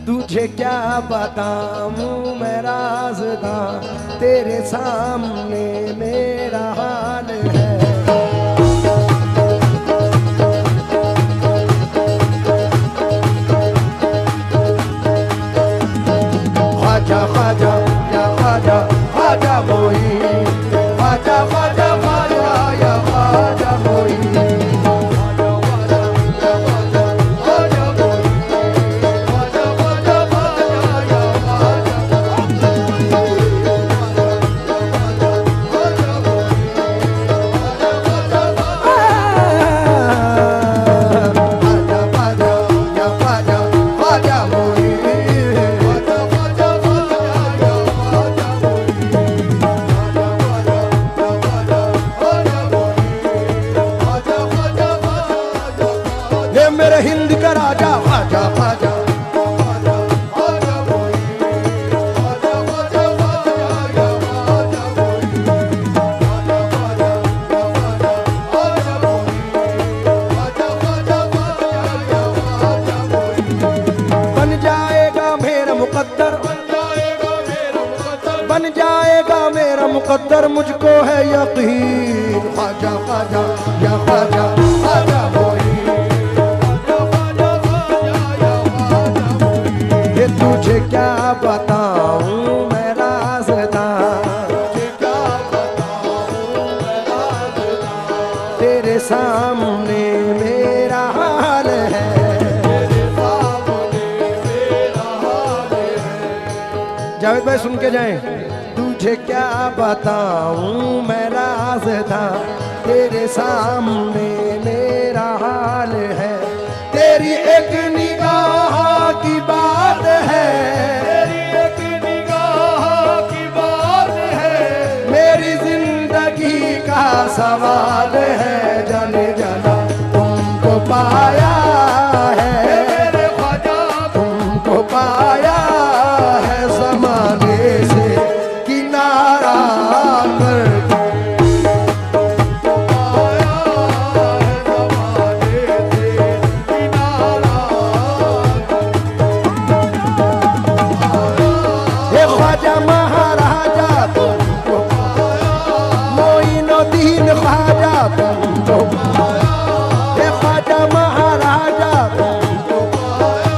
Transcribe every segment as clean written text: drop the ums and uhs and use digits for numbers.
तुझे क्या बताऊं मैं राज़दां, तेरे सामने मेरा हाल है। ख्वाजा ख्वाजा या ख्वाजा ख्वाजा मोही, ख्वाजा ख्वाजा ख्वाजा या ख्वाजा मोही। मेरे हिंद का राजा ख्वाजा ख्वाजा, बन जाएगा मेरा मुकद्दर, बन जाएगा मेरा मुकद्दर, मुझको है यकीन। ख्वाजा ख्वाजा या ख्वाजा ख्वाजा मोही, तुझे क्या बताऊं मैं राज़दां, तेरे सामने मेरा हाल है। जावेद भाई सुन के जाएं। तुझे क्या बताऊं मैं राज़दां, तेरे सामने मेरा हाल है। तेरी एक निगाह की बात है, तेरी एक निगाह की बात है, मेरी जिंदगी का सवाल है। जाने जाना तुमको पाया है मेरे ख्वाजा, तुमको पाया है ज़माने से किनारा करके। ख्वाजा महाराजा तुमको पाया, मोइनुद्दीन ख्वाजा तुमको पाया, ख्वाजा महाराजा तुमको पाया,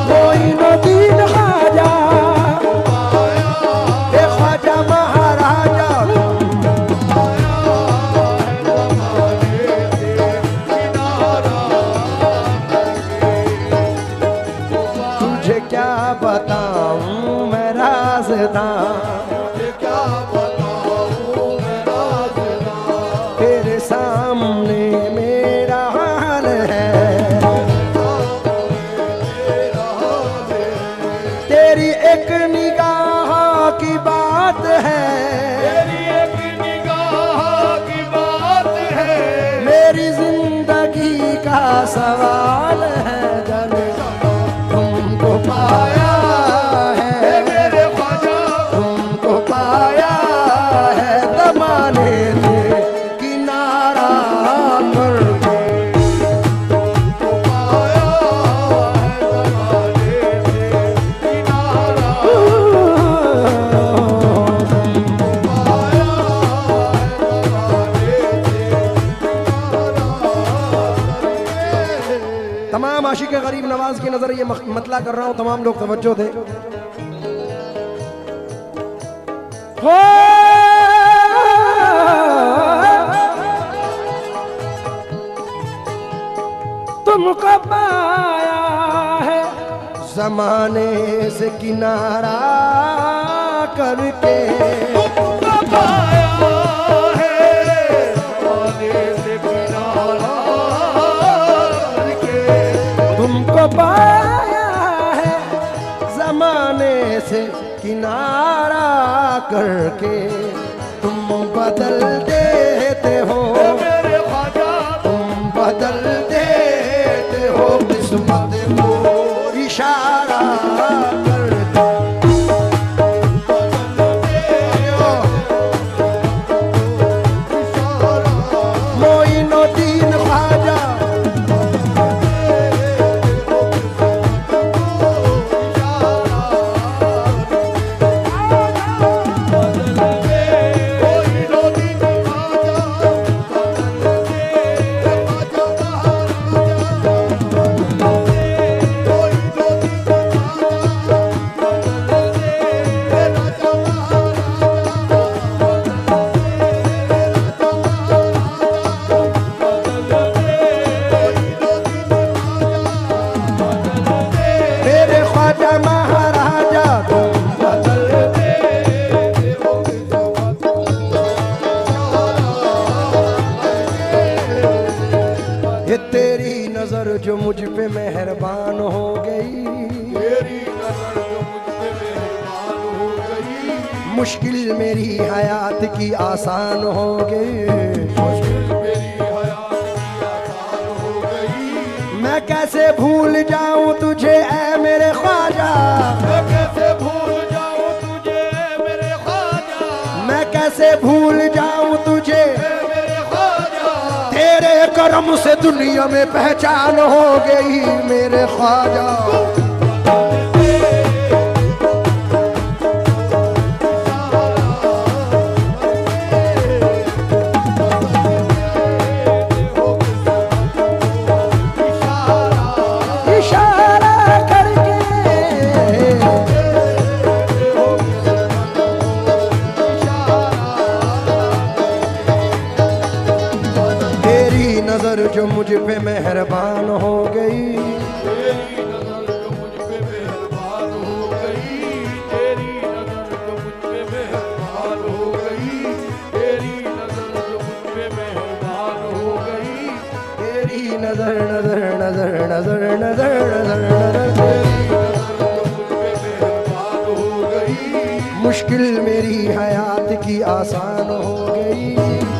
मोइनुद्दीन ख्वाजा, ख्वाजा महाराजा बताऊं मैं राज़दां, क्या बताऊं मैं राज़दां, तेरे सामने मेरा हाल है। तेरी एक निगाह की बात है, तेरी एक निगाह की बात है, मेरी जिंदगी का सवाल है। जाने तुमको पाया तमाम आशिक गरीब नवाज की नजर ये मतला कर रहा हूं, तमाम लोग तवज्जो दे। तुमको पाया है ज़माने से किनारा करके, तुमको पाया है ज़माने से किनारा करके, तुमको पाया है ज़माने से किनारा करके। तुम बदल देते हो मेरे ख्वाजा, तुम बदल देते हो किस्मत को इशारा करके। मुश्किल मेरी हयात की आसान हो गई, मुश्किल मेरी हयात की आसान हो गई। मैं कैसे भूल जाऊं तुझे ऐ मेरे ख्वाजा, मैं कैसे भूल जाऊं तुझे मेरे ख्वाजा, मैं कैसे भूल जाऊं तुझे, मेरे ख्वाजा। तेरे करम से दुनिया में पहचान हो गई मेरे ख्वाजा। जो मुझ पे मेहरबान हो गई, तेरी नजर जो मुझ पे मेहरबान हो गई, तेरी नजर जो मुझ पे मेहरबान हो गई, तेरी नजर जो मुझ पे मेहरबान हो गई, तेरी नजर नजर नजर नजर नजर नजर नजर, तेरी नजर जो मुझ पे मेहरबान हो गई। मुश्किल मेरी हयात की आसान हो गई,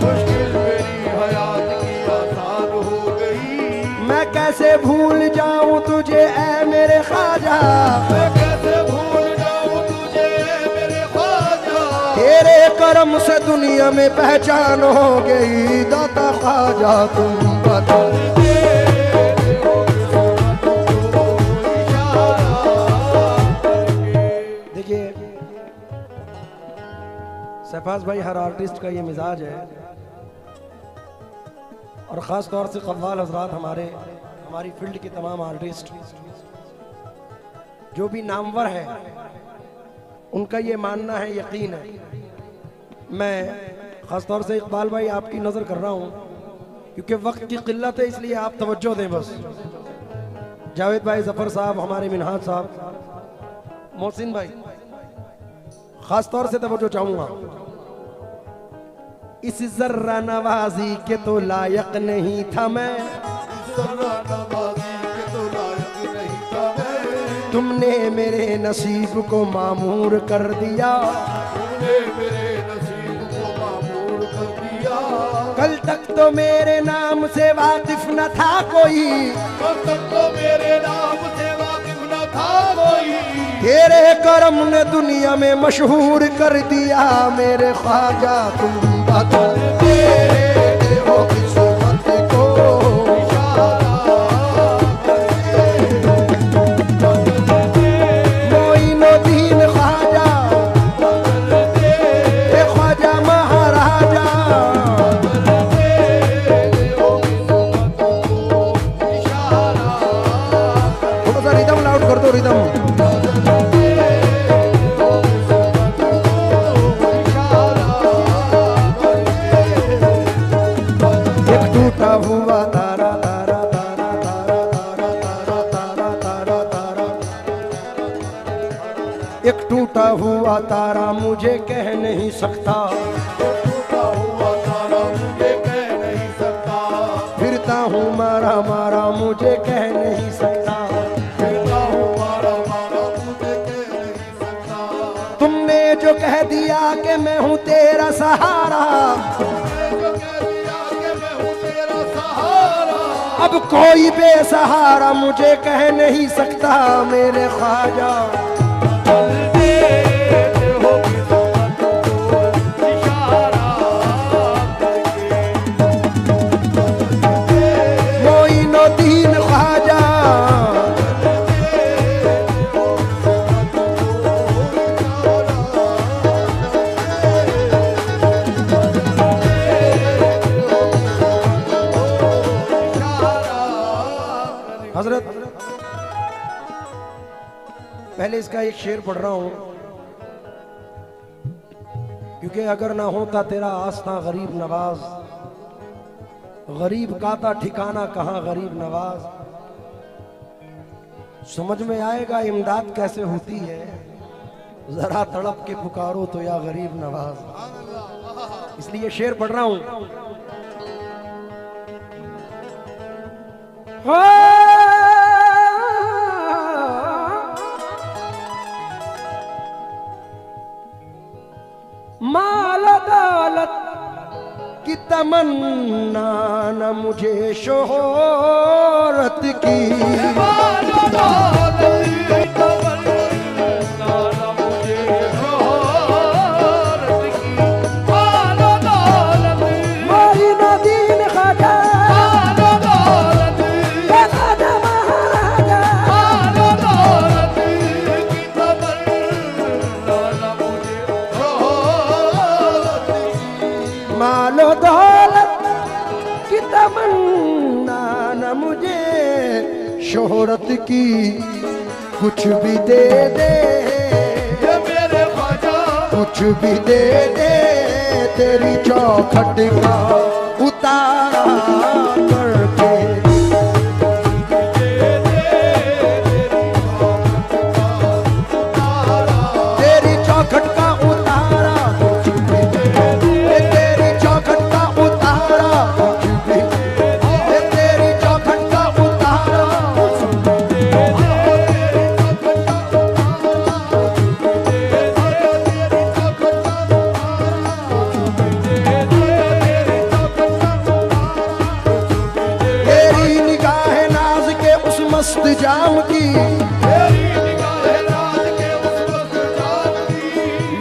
मुश्किल मेरी हयात की आसान हो गई। मैं कैसे भूल जाऊं तुझे ऐ मेरे ख्वाजा, मैं कैसे भूल जाऊं तुझे मेरे ख्वाजा, तेरे करम से दुनिया में पहचान हो गई दाता ख्वाजा तुम बता। देखिए शहबाज भाई, हर आर्टिस्ट का ये मिजाज है, और ख़ास तौर से कव्वाल हजरात, हमारी फील्ड के तमाम आर्टिस्ट जो भी नामवर है, उनका ये मानना है, यकीन है। मैं ख़ास तौर से इकबाल भाई आपकी नज़र कर रहा हूँ, क्योंकि वक्त की किल्लत है, इसलिए आप तवज्जो दें बस। जावेद भाई, ज़फ़र साहब, हमारे मिनहाज साहब, मोहसिन भाई, ख़ास तौर से तवज्जो चाहूँगा। इस जर्रा नवाजी के तो लायक नहीं था मैं, जर्रा नवाजी के तो लायक नहीं था मैं, तुमने मेरे नसीब को मामूर कर दिया, तूने मेरे नसीब को मामूर कर दिया। कल तक तो मेरे नाम से वाकिफ न था कोई, कल तक तो मेरे नाम से वाकिफ न था कोई, तेरे करम ने दुनिया में मशहूर कर दिया मेरे ख्वाजा तुम बता। तेरे हो किस्मत को मोइनुद्दीन ख्वाजा, ख्वाजा महाराजा, थोड़ा सा रिदम लाउड कर दो, रिदम। एक टूटा हुआ तारा तारा तारा तारा तारा तारा तारा तारा तारा, एक टूटा हुआ तारा मुझे कह नहीं सकता, टूटा हुआ तारा मुझे कह नहीं सकता, फिरता हूँ मारा मारा मुझे कह नहीं सकता, फिरता हूँ मारा मारा मुझे कह नहीं सकता। तुमने जो कह दिया कि मैं हूँ तेरा सहारा, तुमने जो कह दिया कि मैं हूँ तेरा सहारा, अब कोई बेसहारा मुझे कह नहीं सकता मेरे ख्वाजा। हो किस्मत को इशारा करके, मोइनुद्दीन ख्वाजा, हजरत पहले इसका एक शेर पढ़ रहा हूं, क्योंकि अगर ना होता तेरा आस्था गरीब नवाज, गरीब का था ठिकाना कहां गरीब नवाज, समझ में आएगा इमदाद कैसे होती है, जरा तड़प के पुकारो तो या गरीब नवाज। इसलिए शेर पढ़ रहा हूं। माल दौलत की तमन्ना न मुझे शोहरत की, माल दौलत की तमन्ना न मुझे शोहरत की, माल दौलत मारी नदीन खाजा माल दौलत खाजा महाराजा, माल दौलत की तमन्ना न मुझे शोहरत की, मालो दौलत की तमन्ना न मुझे शोहरत की, कुछ भी दे दे ये मेरे ख्वाजा कुछ भी दे दे तेरी चौखट का उतारा करके, तेरी चौखट का उतारा कुछ भी दे दे, तेरी चौखट का उतारा कुछ भी दे दे, तेरी चौखट का उतारा कुछ भी दे दे, तेरी निगाह नाज के उस मस्त जाम की, तेरी निगाहें रात के उस वक्त जाम की,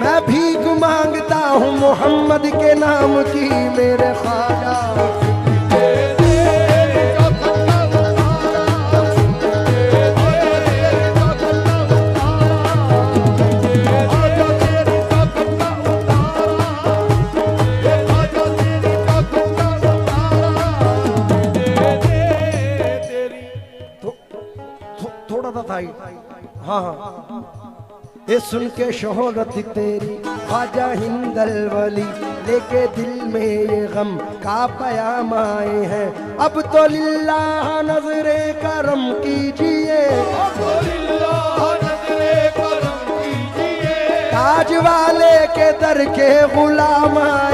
मैं भीख मांगता हूँ मोहम्मद के नाम की मेरे ख्वाजा, थोड़ा सा था हाँ हाँ, ये सुन के शोहरत तेरी ख्वाजा हिंदल वली, लेके दिल में ये गम का पयाम आए हैं, अब तो लिल्लाह नजरे करम कीजिए, ताज वाले के दर के गुलाम आए